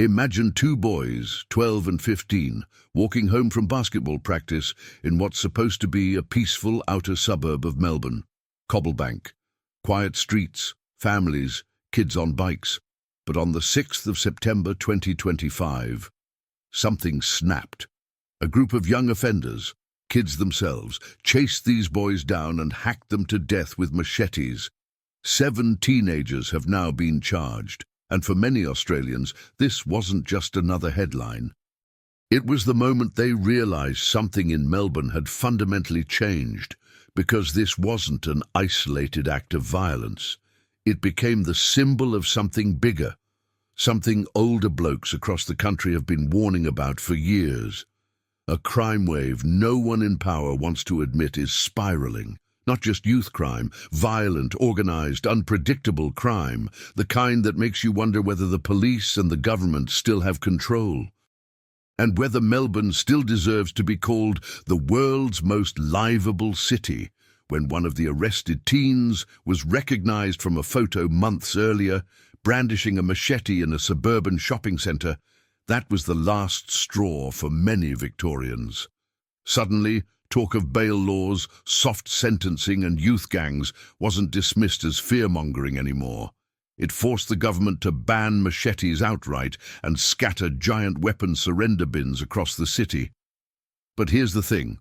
Imagine two boys, 12 and 15, walking home from basketball practice in what's supposed to be a peaceful outer suburb of Melbourne. Cobblebank, quiet streets, families, kids on bikes. But on the 6th of September 2025, something snapped. A group of young offenders, kids themselves, chased these boys down and hacked them to death with machetes. 7 teenagers have now been charged, and for many Australians, this wasn't just another headline. It was the moment they realised something in Melbourne had fundamentally changed, because this wasn't an isolated act of violence. It became the symbol of something bigger, something older blokes across the country have been warning about for years. A crime wave no one in power wants to admit is spiralling. Not just youth crime, violent, organised, unpredictable crime, the kind that makes you wonder whether the police and the government still have control. And whether Melbourne still deserves to be called the world's most liveable city, when one of the arrested teens was recognised from a photo months earlier, brandishing a machete in a suburban shopping centre. That was the last straw for many Victorians. Suddenly, talk of bail laws, soft sentencing and youth gangs wasn't dismissed as fear-mongering anymore. It forced the government to ban machetes outright and scatter giant weapon surrender bins across the city. But here's the thing.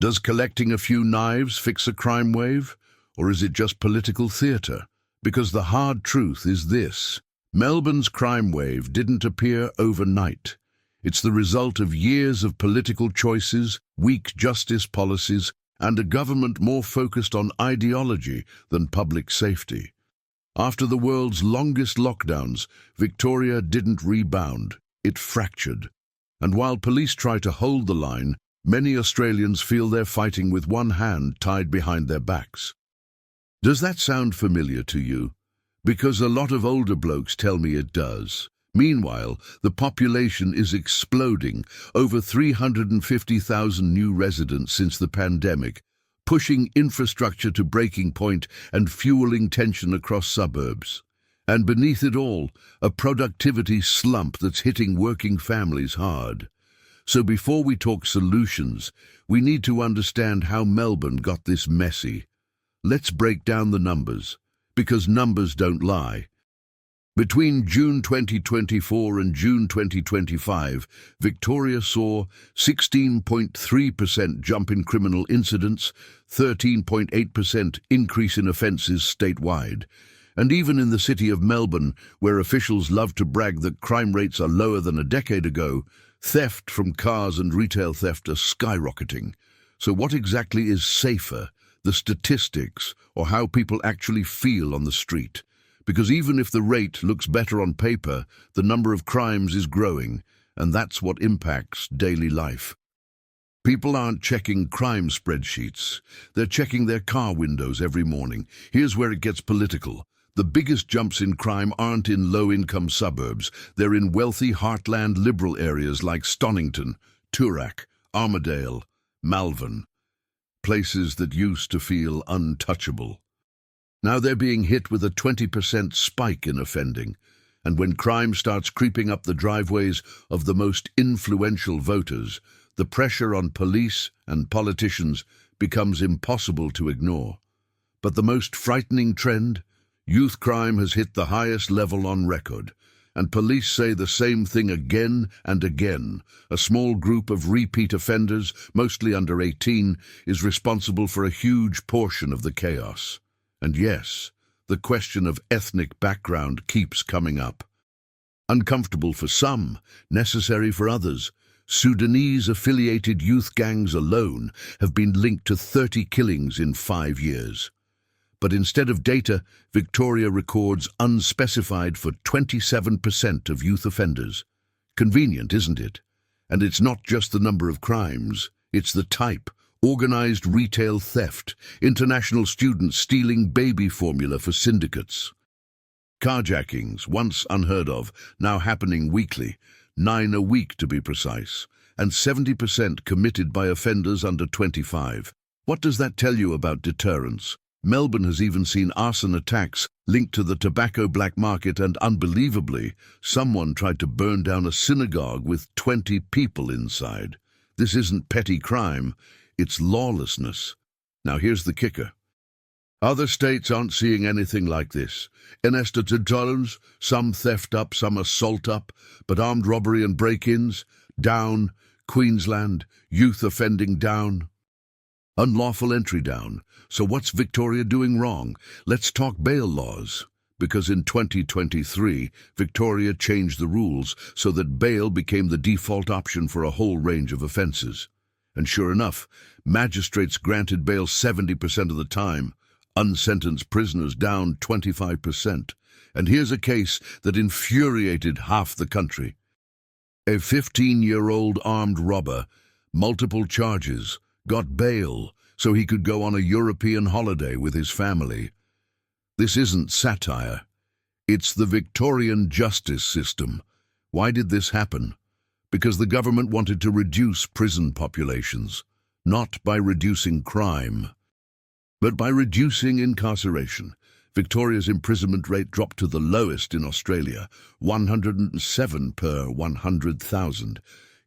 Does collecting a few knives fix a crime wave? Or is it just political theatre? Because the hard truth is this. Melbourne's crime wave didn't appear overnight. It's the result of years of political choices, weak justice policies, and a government more focused on ideology than public safety. After the world's longest lockdowns, Victoria didn't rebound, it fractured. And while police try to hold the line, many Australians feel they're fighting with one hand tied behind their backs. Does that sound familiar to you? Because a lot of older blokes tell me it does. Meanwhile, the population is exploding, over 350,000 new residents since the pandemic, pushing infrastructure to breaking point and fueling tension across suburbs. And beneath it all, a productivity slump that's hitting working families hard. So before we talk solutions, we need to understand how Melbourne got this messy. Let's break down the numbers, because numbers don't lie. Between June 2024 and June 2025, Victoria saw 16.3% jump in criminal incidents, 13.8% increase in offences statewide. And even in the city of Melbourne, where officials love to brag that crime rates are lower than a decade ago, theft from cars and retail theft are skyrocketing. So what exactly is safer, the statistics, or how people actually feel on the street? Because even if the rate looks better on paper, the number of crimes is growing, and that's what impacts daily life. People aren't checking crime spreadsheets. They're checking their car windows every morning. Here's where it gets political. The biggest jumps in crime aren't in low-income suburbs. They're in wealthy heartland liberal areas like Stonington, Toorak, Armidale, Malvern. Places that used to feel untouchable. Now they're being hit with a 20% spike in offending, and when crime starts creeping up the driveways of the most influential voters, the pressure on police and politicians becomes impossible to ignore. But the most frightening trend? Youth crime has hit the highest level on record, and police say the same thing again and again. A small group of repeat offenders, mostly under 18, is responsible for a huge portion of the chaos. And yes, the question of ethnic background keeps coming up. Uncomfortable for some, necessary for others. Sudanese-affiliated youth gangs alone have been linked to 30 killings in 5 years. But instead of data, Victoria records unspecified for 27% of youth offenders. Convenient, isn't it? And it's not just the number of crimes, it's the type. Organised retail theft, international students stealing baby formula for syndicates. Carjackings, once unheard of, now happening weekly, 9 a week to be precise, and 70% committed by offenders under 25. What does that tell you about deterrence? Melbourne has even seen arson attacks linked to the tobacco black market, and unbelievably, someone tried to burn down a synagogue with 20 people inside. This isn't petty crime, it's lawlessness. Now here's the kicker. Other states aren't seeing anything like this. In estados, some theft up, some assault up, but armed robbery and break-ins, down. Queensland, youth offending, down. Unlawful entry, down. So what's Victoria doing wrong? Let's talk bail laws. Because in 2023, Victoria changed the rules so that bail became the default option for a whole range of offences. And sure enough, magistrates granted bail 70% of the time, unsentenced prisoners down 25%. And here's a case that infuriated half the country. A 15-year-old armed robber, multiple charges, got bail so he could go on a European holiday with his family. This isn't satire. It's the Victorian justice system. Why did this happen? Because the government wanted to reduce prison populations, not by reducing crime, but by reducing incarceration. Victoria's imprisonment rate dropped to the lowest in Australia, 107 per 100,000.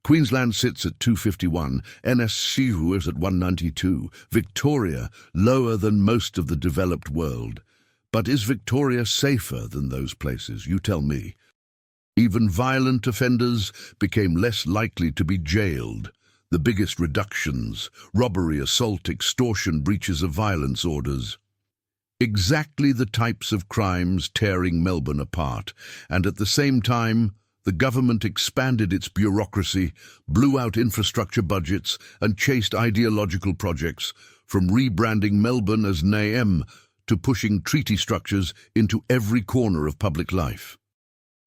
Queensland sits at 251, NSW is at 192, Victoria lower than most of the developed world. But is Victoria safer than those places? You tell me. Even violent offenders became less likely to be jailed. The biggest reductions: robbery, assault, extortion, breaches of violence orders. Exactly the types of crimes tearing Melbourne apart, and at the same time, the government expanded its bureaucracy, blew out infrastructure budgets, and chased ideological projects, from rebranding Melbourne as NAM to pushing treaty structures into every corner of public life.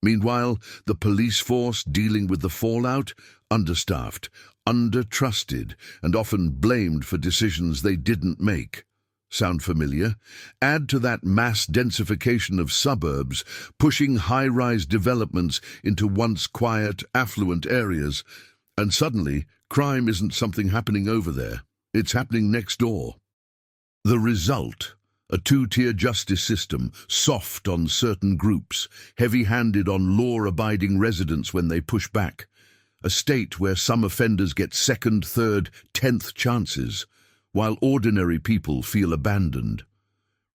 Meanwhile, the police force dealing with the fallout, understaffed, under-trusted, and often blamed for decisions they didn't make. Sound familiar? Add to that mass densification of suburbs, pushing high-rise developments into once quiet, affluent areas, and suddenly, crime isn't something happening over there. It's happening next door. The result: a two-tier justice system, soft on certain groups, heavy-handed on law-abiding residents when they push back. A state where some offenders get second, third, 10th chances, while ordinary people feel abandoned.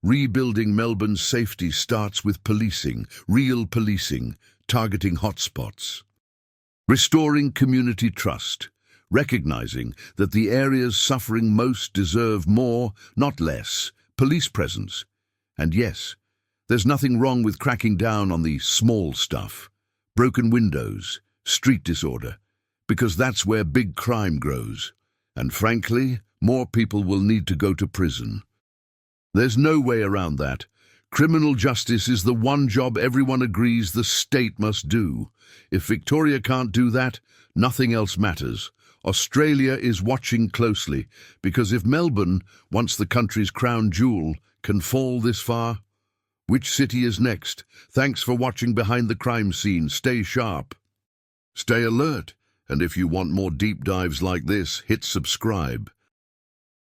Rebuilding Melbourne's safety starts with policing, real policing, targeting hotspots. Restoring community trust, recognizing that the areas suffering most deserve more, not less, police presence. And yes, there's nothing wrong with cracking down on the small stuff, broken windows, street disorder, because that's where big crime grows. And frankly, more people will need to go to prison. There's no way around that. Criminal justice is the one job everyone agrees the state must do. If Victoria can't do that, nothing else matters. Australia is watching closely, because if Melbourne, once the country's crown jewel, can fall this far, which city is next? Thanks for watching Behind the Crime Scene. Stay sharp. Stay alert. And if you want more deep dives like this, hit subscribe.